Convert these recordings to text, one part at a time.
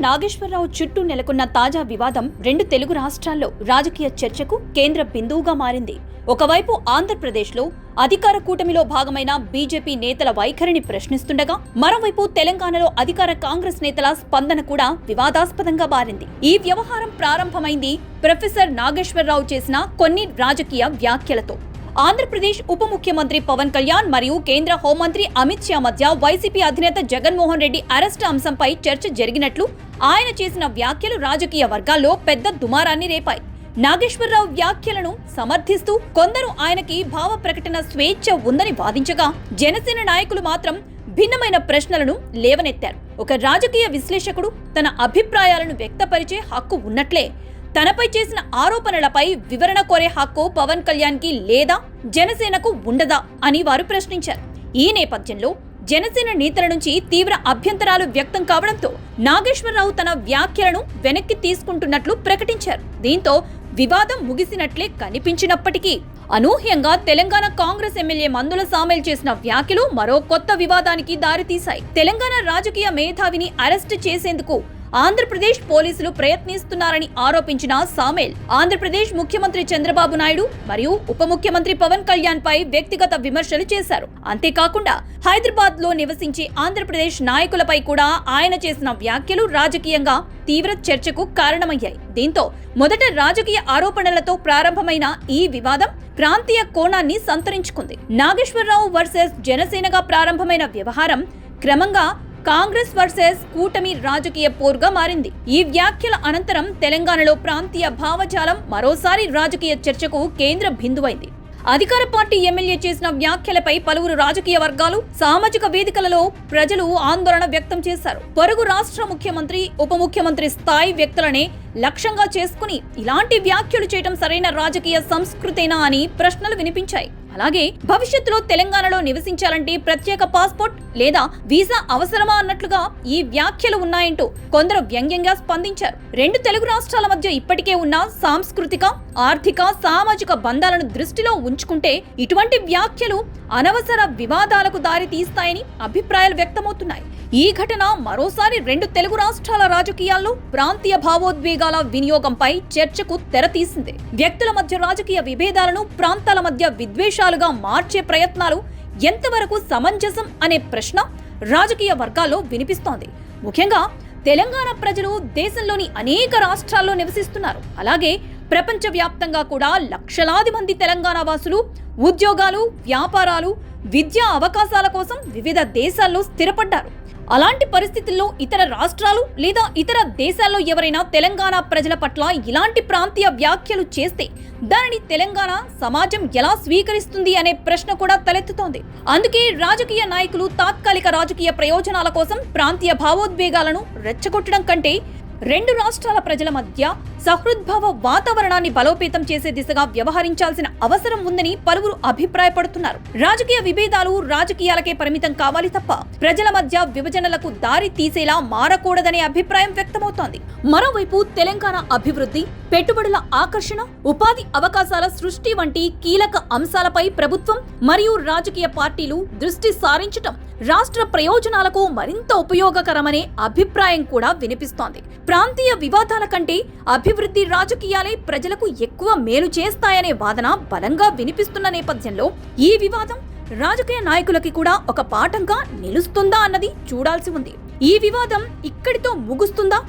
నాగేశ్వరరావు చుట్టూ నెలకొన్న తాజా వివాదం రెండు తెలుగు రాష్ట్రాల్లో రాజకీయ చర్చకు కేంద్ర బిందువుగా మారింది. ఒకవైపు ఆంధ్రప్రదేశ్లో అధికార కూటమిలో భాగమైన బీజేపీ నేతల వైఖరిని ప్రశ్నిస్తుండగా, మరోవైపు తెలంగాణలో అధికార కాంగ్రెస్ నేతల స్పందన కూడా వివాదాస్పదంగా మారింది. ఈ వ్యవహారం ప్రారంభమైంది ప్రొఫెసర్ నాగేశ్వరరావు చేసిన కొన్ని రాజకీయ వ్యాఖ్యలతో. ఆంధ్రప్రదేశ్ ఉప ముఖ్యమంత్రి పవన్ కళ్యాణ్ మరియు కేంద్ర హోంమంత్రి అమిత్ షా మధ్య వైసీపీ అధినేత జగన్మోహన్ రెడ్డి అరెస్టు అంశంపై చర్చ జరిగినట్లు ఆయన చేసిన వ్యాఖ్యలు రాజకీయ వర్గాల్లో పెద్ద దుమారాన్ని రేపాయి. నాగేశ్వరరావు వ్యాఖ్యలను సమర్థిస్తూ కొందరు ఆయనకి భావ ప్రకటన స్వేచ్ఛ ఉందని వాదించగా, జనసేన నాయకులు మాత్రం భిన్నమైన ప్రశ్నలను లేవనెత్తారు. ఒక రాజకీయ విశ్లేషకుడు తన అభిప్రాయాలను వ్యక్తపరిచే హక్కు ఉన్నట్లే, తనపై చేసిన ఆరోపణలపై వివరణ కోరే హక్కు పవన్ కళ్యాణ్ కి లేదా జనసేనకు ఉండదా అని వారు ప్రశ్నించారు. ఈ నేపథ్యంలో జనసేన నేతల నుంచి తీవ్ర అభ్యంతరాలు వ్యక్తం కావడంతో నాగేశ్వరరావు తన వ్యాఖ్యలను వెనక్కి తీసుకుంటున్నట్లు ప్రకటించారు. దీంతో వివాదం ముగిసినట్లే కనిపించినప్పటికీ అనూహ్యంగా తెలంగాణ కాంగ్రెస్ ఎమ్మెల్యే మందుల సామెల్ చేసిన వ్యాఖ్యలు మరో కొత్త వివాదానికి దారితీశాయి. తెలంగాణ రాజకీయ మేధావిని అరెస్టు చేసేందుకు ఆంధ్రప్రదేశ్ పోలీసులు ప్రయత్నిస్తున్నారని ఆరోపించిన సామెల్ ఆంధ్రప్రదేశ్ ముఖ్యమంత్రి చంద్రబాబు నాయుడు మరియు ఉప ముఖ్యమంత్రి పవన్ కళ్యాణ్ పై వ్యక్తిగత విమర్శలు చేశారు. అంతేకాకుండా హైదరాబాద్ లో నివసించే ఆంధ్రప్రదేశ్ నాయకులపై కూడా ఆయన చేసిన వ్యాఖ్యలు రాజకీయంగా తీవ్ర చర్చకు కారణమయ్యాయి. దీంతో మొదట రాజకీయ ఆరోపణలతో ప్రారంభమైన ఈ వివాదం ప్రాంతీయ కోణాన్ని సంతరించుకుంది. నాగేశ్వరరావు వర్సెస్ జనసేనగా ప్రారంభమైన వ్యవహారం క్రమంగా కాంగ్రెస్ వర్సెస్ కూటమి రాజకీయ పోరుగా మారింది. ఈ వ్యాఖ్యల అనంతరం తెలంగాణలో ప్రాంతీయ భావజాలం మరోసారి రాజకీయ చర్చకు కేంద్ర బిందువైంది. అధికార పార్టీ ఎమ్మెల్యే చేసిన వ్యాఖ్యలపై పలువురు రాజకీయ వర్గాలు, సామాజిక వేదికలలో ప్రజలు ఆందోళన వ్యక్తం చేశారు. పొరుగు రాష్ట్ర ముఖ్యమంత్రి, ఉప ముఖ్యమంత్రి స్థాయి వ్యక్తులనే లక్ష్యంగా చేసుకుని ఇలాంటి వ్యాఖ్యలు చేయడం సరైన రాజకీయ సంస్కృతేనా అని ప్రశ్నలు వినిపించాయి. అలాగే భవిష్యత్తులో తెలంగాణలో నివసించాలంటే ప్రత్యేక పాస్పోర్ట్ లేదా వీసా అవసరమా అన్నట్లుగా ఈ వ్యాఖ్యలు ఉన్నాయంటూ కొందరు వ్యంగ్యంగా స్పందించారు. రెండు తెలుగు రాష్ట్రాల మధ్య ఇప్పటికే ఉన్న సాంస్కృతిక, ఆర్థిక, సామాజిక బంధాలను దృష్టిలో ఉంచుకుంటే ఇటువంటి వ్యాఖ్యలు అనవసర వివాదాలకు దారి తీస్తాయని అభిప్రాయాలు వ్యక్తమవుతున్నాయి. ఈ ఘటన మరోసారి రెండు తెలుగు రాష్ట్రాల రాజకీయాల్లో ప్రాంతీయ భావోద్వేగాల వినియోగంపై చర్చకు తెరతీసింది. వ్యక్తుల మధ్య రాజకీయ విభేదాలను ప్రాంతాల మధ్య విద్వేషాలుగా మార్చే ప్రయత్నాలు ఎంతవరకు సమంజసం అనే ప్రశ్న రాజకీయ వర్గాల్లో వినిపిస్తోంది. ముఖ్యంగా తెలంగాణ ప్రజలు దేశంలోని అనేక రాష్ట్రాల్లో నివసిస్తున్నారు. అలాగే ప్రపంచవ్యాప్తంగా కూడా లక్షలాది మంది తెలంగాణ వాసులు ఉద్యోగాలు, వ్యాపారాలు, విద్యా అవకాశాల కోసం వివిధ దేశాల్లో స్థిరపడ్డారు. అలాంటి పరిస్థితుల్లో ఇతర రాష్ట్రాలు లేదా ఇతర దేశాల్లో ఎవరైనా తెలంగాణ ప్రజల పట్ల ఇలాంటి ప్రాంతీయ వ్యాఖ్యలు చేస్తే దానిని తెలంగాణ సమాజం ఎలా స్వీకరిస్తుంది అనే ప్రశ్న కూడా తలెత్తుతోంది. అందుకే రాజకీయ నాయకులు తాత్కాలిక రాజకీయ ప్రయోజనాల కోసం ప్రాంతీయ భావోద్వేగాలను రెచ్చగొట్టడం కంటే రెండు రాష్ట్రాల ప్రజల మధ్య సహృద్భావ వాతావరణాన్ని బలోపేతం చేసే దిశగా వ్యవహరించాల్సిన అవసరం ఉందని పలువురు అభిప్రాయపడుతున్నారు. రాజకీయ విభేదాలు రాజకీయాలకే పరిమితం కావాలి తప్ప ప్రజల మధ్య విభజనలకు దారి తీసేలా మారకూడదనే అభిప్రాయం వ్యక్తమవుతోంది. మరోవైపు తెలంగాణ అభివృద్ధి, పెట్టుబడుల ఆకర్షణ, ఉపాధి అవకాశాల సృష్టి వంటి కీలక అంశాలపై ప్రభుత్వం మరియు రాజకీయ పార్టీలు దృష్టి సారించటం రాష్ట్ర ప్రయోజనాలకు మరింత ఉపయోగకరమనే అభిప్రాయం కూడా వినిపిస్తోంది. ప్రాంతీయ వివాదాల కంటే అభివృద్ధి రాజకీయాలే ప్రజలకు ఎక్కువ మేలు చేస్తాయనే వాదన బలంగా వినిపిస్తున్న నేపథ్యంలో ఈ వివాదం రాజకీయ నాయకులకి కూడా ఒక పాఠంగా నిలుస్తుందా అన్నది చూడాల్సి ఉంది. ఈ వివాదం ఇక్కడితో ముగుస్తుందా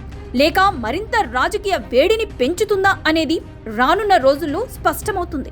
లేక మరింత రాజకీయ వేడిని పెంచుతుందా అనేది రానున్న రోజుల్లో స్పష్టమవుతుంది.